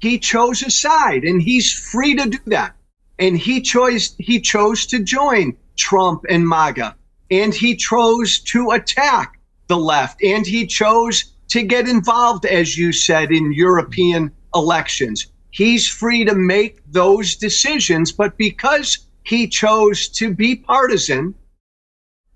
he chose a side, and he's free to do that. And he chose to join Trump and MAGA, and he chose to attack the left, and he chose to get involved, as you said, in European elections. He's free to make those decisions, but because he chose to be partisan,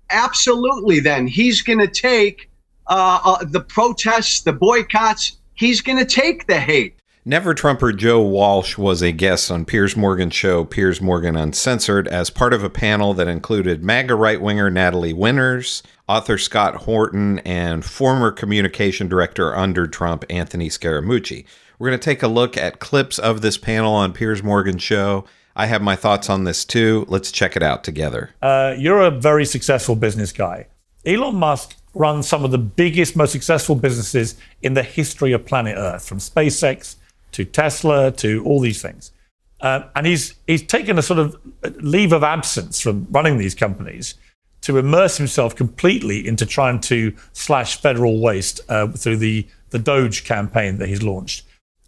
absolutely, then he's going to take the protests, the boycotts. He's going to take the hate. Never Trumper Joe Walsh was a guest on Piers Morgan's show, Piers Morgan Uncensored, as part of a panel that included MAGA right-winger Natalie Winters, author Scott Horton, and former communication director under Trump, Anthony Scaramucci. We're going to take a look at clips of this panel on Piers Morgan's show. I have my thoughts on this too. Let's check it out together. You're a very successful business guy. Elon Musk runs some of the biggest, most successful businesses in the history of planet Earth, from SpaceX to Tesla to all these things. And he's taken a sort of leave of absence from running these companies to immerse himself completely into trying to slash federal waste through the Doge campaign that he's launched.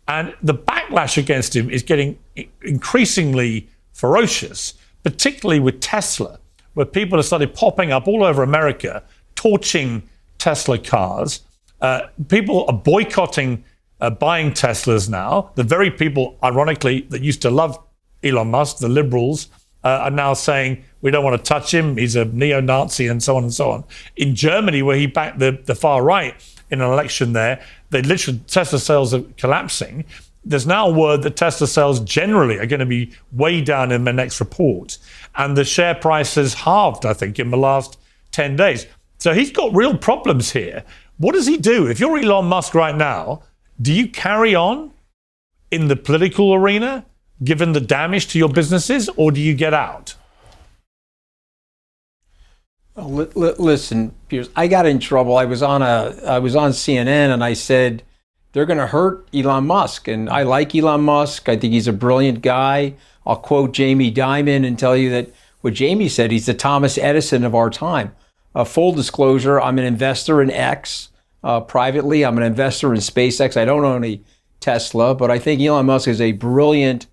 And the backlash against him is getting increasingly ferocious, particularly with Tesla, where people have started popping up all over America, torching Tesla cars. People are boycotting buying Teslas now. The very people, ironically, that used to love Elon Musk, the liberals, are now saying, we don't want to touch him, he's a neo-Nazi, and so on and so on. In Germany, where he backed the far right in an election there, Tesla sales are collapsing. There's now word that Tesla sales generally are going to be way down in the next report. And the share price has halved, I think, in the last 10 days. So he's got real problems here. What does he do? If you're Elon Musk right now, do you carry on in the political arena, given the damage to your businesses, or do you get out? Listen, Piers, I got in trouble. I was on CNN and I said, they're going to hurt Elon Musk. And I like Elon Musk. I think he's a brilliant guy. I'll quote Jamie Dimon and tell you that what Jamie said, he's the Thomas Edison of our time. Full disclosure, I'm an investor in X. Privately, I'm an investor in SpaceX. I don't own a Tesla, but I think Elon Musk is a brilliant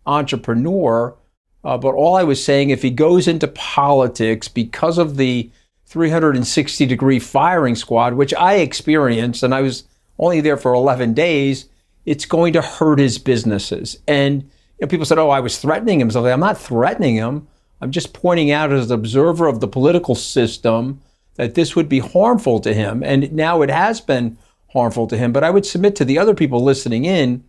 entrepreneur. But all I was saying, if he goes into politics because of the 360-degree firing squad, which I experienced, and I was only there for 11 days, it's going to hurt his businesses. And people said, oh, I was threatening him. So I'm not threatening him. I'm just pointing out as an observer of the political system that this would be harmful to him. And now it has been harmful to him. But I would submit to the other people listening in,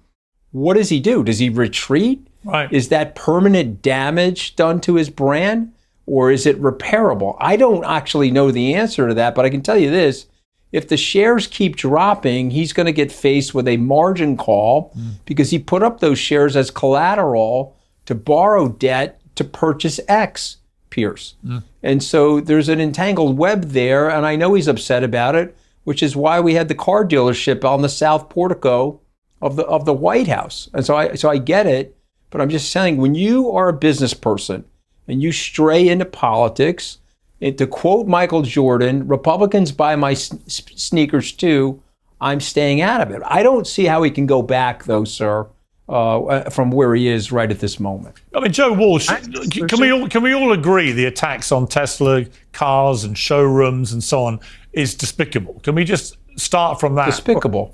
what does he do? Does he retreat? Right. Is that permanent damage done to his brand, or is it repairable? I don't actually know the answer to that, but I can tell you this. If the shares keep dropping, he's going to get faced with a margin call because he put up those shares as collateral to borrow debt to purchase X, Piers. And so there's an entangled web there, and I know he's upset about it, which is why we had the car dealership on the south portico of the White House. And so I get it, but I'm just saying, when you are a business person and you stray into politics, and to quote Michael Jordan, Republicans buy my sneakers too, I'm staying out of it. I don't see how he can go back, though, sir, from where he is right at this moment. I mean, Joe Walsh, can we all agree the attacks on Tesla cars and showrooms and so on is despicable? Can we just start from that? Despicable.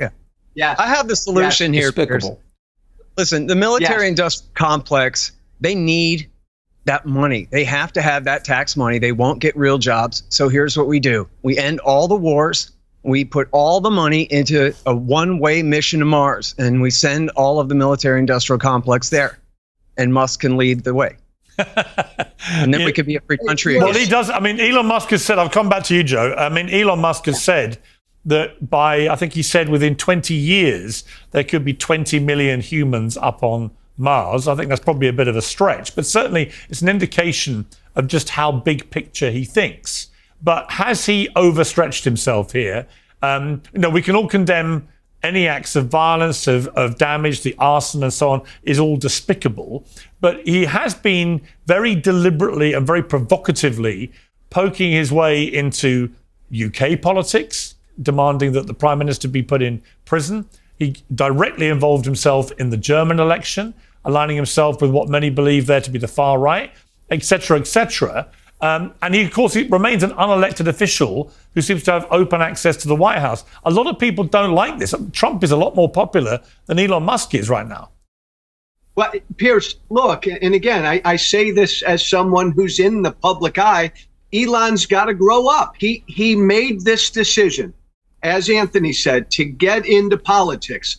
Yeah. I have the solution here. Despicable. Listen, the military-industrial complex, they need that money. They have to have that tax money. They won't get real jobs. So here's what we do. We end all the wars. We put all the money into a one-way mission to Mars, and we send all of the military-industrial complex there. And Musk can lead the way. And then we could be a free country again. Well, he does. I mean, Elon Musk has said, I'll come back to you, Joe. I mean, Elon Musk has said that I think he said within 20 years, there could be 20 million humans up on Mars. I think that's probably a bit of a stretch, but certainly it's an indication of just how big picture he thinks. But has he overstretched himself here? We can all condemn any acts of violence, of damage, the arson and so on is all despicable. But he has been very deliberately and very provocatively poking his way into UK politics, demanding that the Prime Minister be put in prison. He directly involved himself in the German election, aligning himself with what many believe there to be the far right, etc., etc. And he, of course, he remains an unelected official who seems to have open access to the White House. A lot of people don't like this. Trump is a lot more popular than Elon Musk is right now. Well, Piers, look, and again, I say this as someone who's in the public eye. Elon's got to grow up. He made this decision, as Anthony said, to get into politics.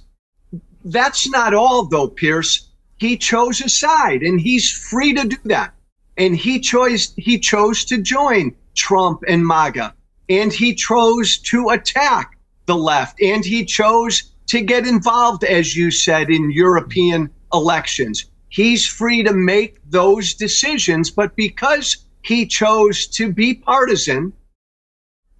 That's not all, though, Piers. He chose a side, and he's free to do that. And he chose to join Trump and MAGA, and he chose to attack the left, and he chose to get involved, as you said, in European elections. He's free to make those decisions, but because he chose to be partisan,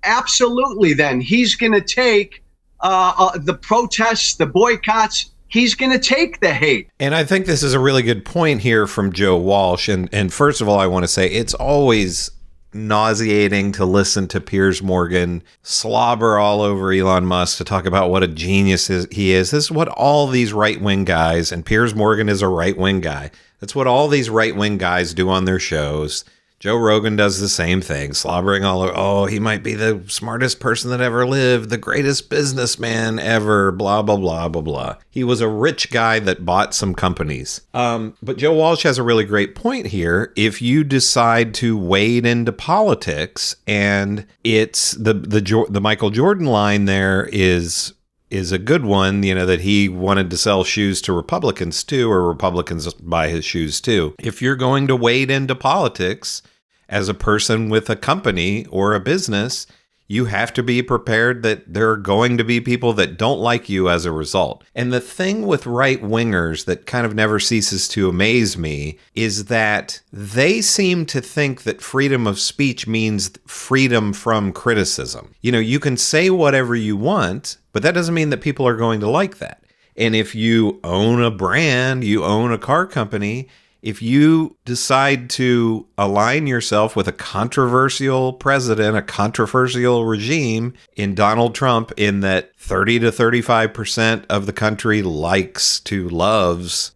absolutely, then he's going to take the protests, the boycotts. He's going to take the hate. And I think this is a really good point here from Joe Walsh. And first of all, I want to say it's always nauseating to listen to Piers Morgan slobber all over Elon Musk to talk about what a genius he is. This is what all these right-wing guys, and Piers Morgan is a right-wing guy. That's what all these right-wing guys do on their shows. Joe Rogan does the same thing, slobbering all over. Oh, he might be the smartest person that ever lived, the greatest businessman ever, blah, blah, blah, blah, blah. He was a rich guy that bought some companies. But Joe Walsh has a really great point here. If you decide to wade into politics, and it's the Michael Jordan line there is a good one, you know, that he wanted to sell shoes to Republicans too, or Republicans buy his shoes too. If you're going to wade into politics as a person with a company or a business, you have to be prepared that there are going to be people that don't like you as a result. And the thing with right-wingers that kind of never ceases to amaze me is that they seem to think that freedom of speech means freedom from criticism. You know, you can say whatever you want, but that doesn't mean that people are going to like that. And if you own a brand, you own a car company, if you decide to align yourself with a controversial president, a controversial regime in Donald Trump, in that 30 to 35% of the country loves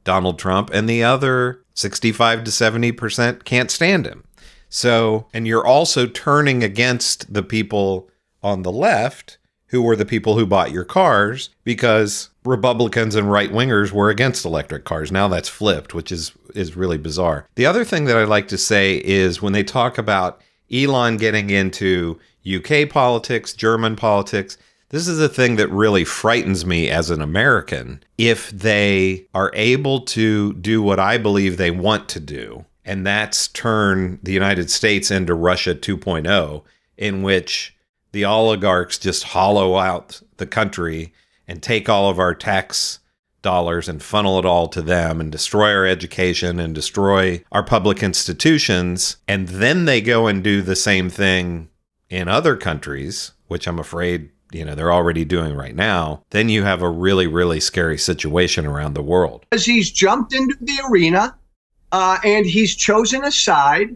Donald Trump, and the other 65 to 70% can't stand him. So, and you're also turning against the people on the left who were the people who bought your cars, because Republicans and right-wingers were against electric cars. Now that's flipped, which is really bizarre. The other thing that I like to say is when they talk about Elon getting into UK politics, German politics, this is a thing that really frightens me as an American. If they are able to do what I believe they want to do, and that's turn the United States into Russia 2.0, in which the oligarchs just hollow out the country and take all of our tax dollars and funnel it all to them and destroy our education and destroy our public institutions. And then they go and do the same thing in other countries, which I'm afraid, you know, they're already doing right now. Then you have a really, really scary situation around the world. Because he's jumped into the arena and he's chosen a side,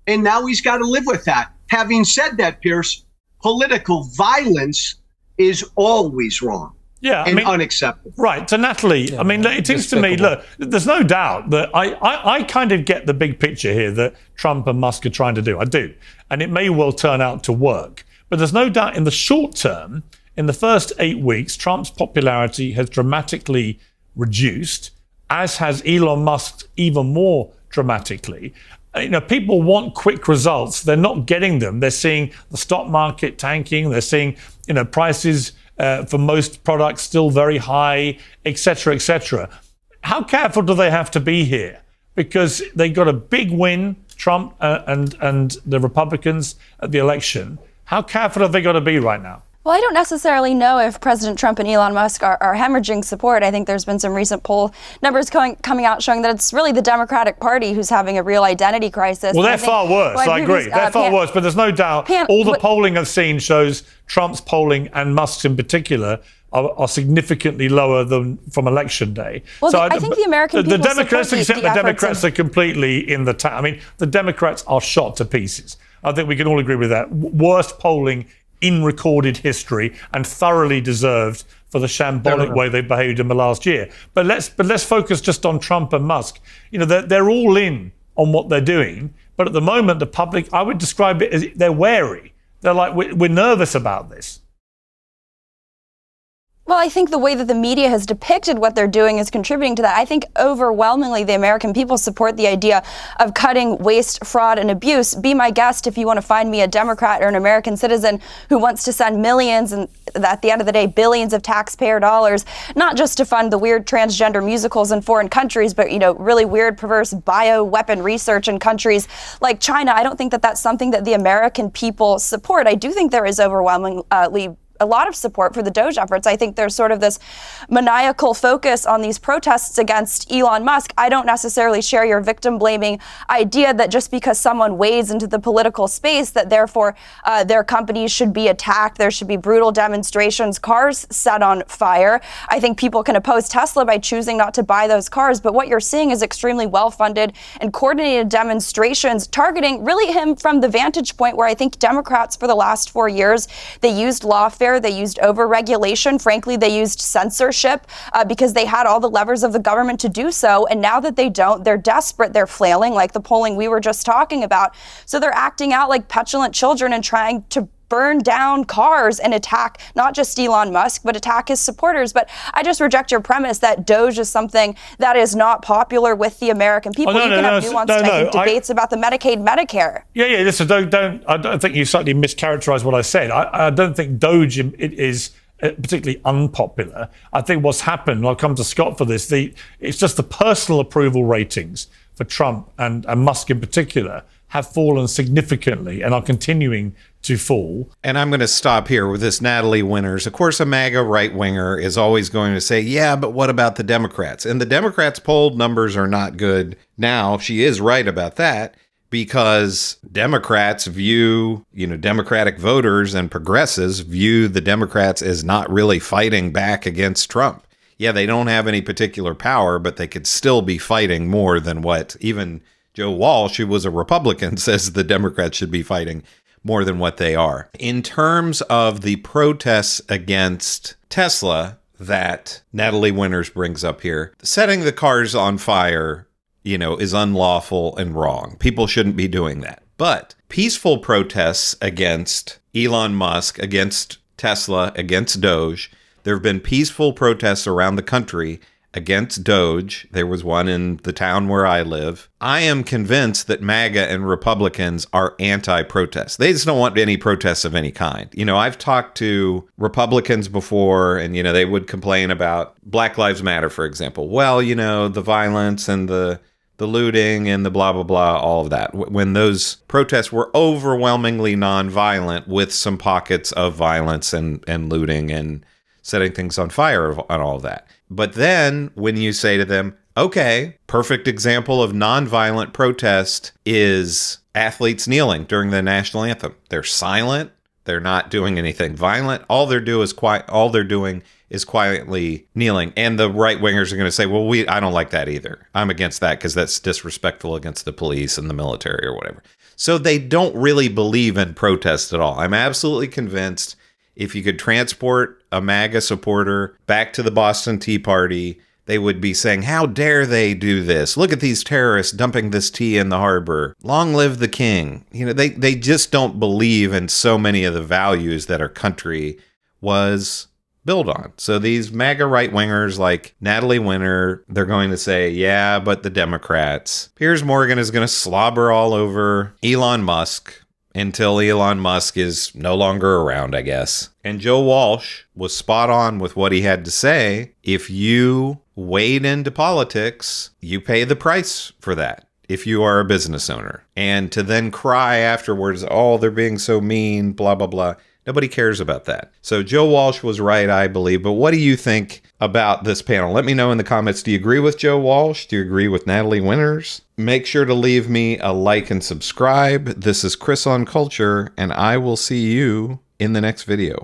and now he's got to live with that. Having said that, Piers, political violence is always wrong. Yeah, and unacceptable. Right. So, Natalie, I mean, it seems to me, look, there's no doubt that I kind of get the big picture here that Trump and Musk are trying to do. I do. And it may well turn out to work. But there's no doubt in the short term, in the first 8 weeks, Trump's popularity has dramatically reduced, as has Elon Musk's even more dramatically. You know, people want quick results. They're not getting them. They're seeing the stock market tanking. They're seeing, you know, prices for most products still very high, et cetera, et cetera. How careful do they have to be here? Because they got a big win, Trump and the Republicans at the election. How careful have they got to be right now? Well, I don't necessarily know if President Trump and Elon Musk are hemorrhaging support. I think there's been some recent poll numbers coming out showing that it's really the Democratic Party who's having a real identity crisis. Well, they're far worse. I agree. They're far worse. But there's no doubt all the polling I've seen shows Trump's polling and Musk's in particular are significantly lower than from election day. Well, so I think the American people Democrats, except the Democrats are completely in the I mean, the Democrats are shot to pieces. I think we can all agree with that. Worst polling in recorded history, and thoroughly deserved for the shambolic way they behaved in the last year. But let's focus just on Trump and Musk. You know, they're all in on what they're doing, but at the moment, the public, I would describe it as they're wary. They're like, we're nervous about this. Well, I think the way that the media has depicted what they're doing is contributing to that. I think overwhelmingly the American people support the idea of cutting waste, fraud, and abuse. Be my guest if you want to find me a Democrat or an American citizen who wants to send millions and at the end of the day, billions of taxpayer dollars, not just to fund the weird transgender musicals in foreign countries, but, you know, really weird, perverse bioweapon research in countries like China. I don't think that that's something that the American people support. I do think there is overwhelmingly a lot of support for the Doge efforts. I think there's sort of this maniacal focus on these protests against Elon Musk. I don't necessarily share your victim blaming idea that just because someone wades into the political space that therefore their companies should be attacked. There should be brutal demonstrations, cars set on fire. I think people can oppose Tesla by choosing not to buy those cars. But what you're seeing is extremely well-funded and coordinated demonstrations targeting really him from the vantage point where I think Democrats for the last 4 years, they used lawfare. They used overregulation. Frankly, they used censorship because they had all the levers of the government to do so. And now that they don't, they're desperate. They're flailing, like the polling we were just talking about. So they're acting out like petulant children and trying to burn down cars and attack not just Elon Musk, but attack his supporters. But I just reject your premise that Doge is something that is not popular with the American people. You can have nuanced debates about the Medicaid, Medicare. Yeah. Listen, I don't think you slightly mischaracterized what I said. I don't think Doge it is particularly unpopular. I think what's happened, and I'll come to Scott for this, it's just the personal approval ratings for Trump and Musk in particular have fallen significantly and are continuing to fall. And I'm going to stop here with this Natalie Winters. Of course, a MAGA right-winger is always going to say, yeah, but what about the Democrats? And the Democrats' poll numbers are not good now. She is right about that because Democrats view, Democratic voters and progressives view the Democrats as not really fighting back against Trump. Yeah, they don't have any particular power, but they could still be fighting more than what even Joe Walsh, who was a Republican, says the Democrats should be fighting more than what they are. In terms of the protests against Tesla that Natalie Winters brings up here, setting the cars on fire, is unlawful and wrong. People shouldn't be doing that. But peaceful protests against Elon Musk, against Tesla, against Doge, there have been peaceful protests around the country against Doge. There was one in the town where I live. I am convinced that MAGA and Republicans are anti-protest. They just don't want any protests of any kind. I've talked to Republicans before and, they would complain about Black Lives Matter, for example. Well, the violence and the looting and the blah, blah, blah, all of that. When those protests were overwhelmingly nonviolent with some pockets of violence and looting and setting things on fire and all of that. But then when you say to them, okay, perfect example of nonviolent protest is athletes kneeling during the national anthem. They're silent. They're not doing anything violent. All they're doing is quietly kneeling. And the right wingers are going to say, well, I don't like that either. I'm against that because that's disrespectful against the police and the military or whatever. So they don't really believe in protest at all. I'm absolutely convinced if you could transport a MAGA supporter back to the Boston Tea Party, they would be saying, how dare they do this? Look at these terrorists dumping this tea in the harbor. Long live the king. They just don't believe in so many of the values that our country was built on. So these MAGA right-wingers like Natalie Winters, they're going to say, yeah, but the Democrats. Piers Morgan is going to slobber all over Elon Musk until Elon Musk is no longer around, I guess. And Joe Walsh was spot on with what he had to say. If you wade into politics, you pay the price for that if you are a business owner. And to then cry afterwards, oh, they're being so mean, blah, blah, blah. Nobody cares about that. So Joe Walsh was right, I believe. But what do you think about this panel? Let me know in the comments. Do you agree with Joe Walsh? Do you agree with Natalie Winters? Make sure to leave me a like and subscribe. This is Chris on Culture, and I will see you in the next video.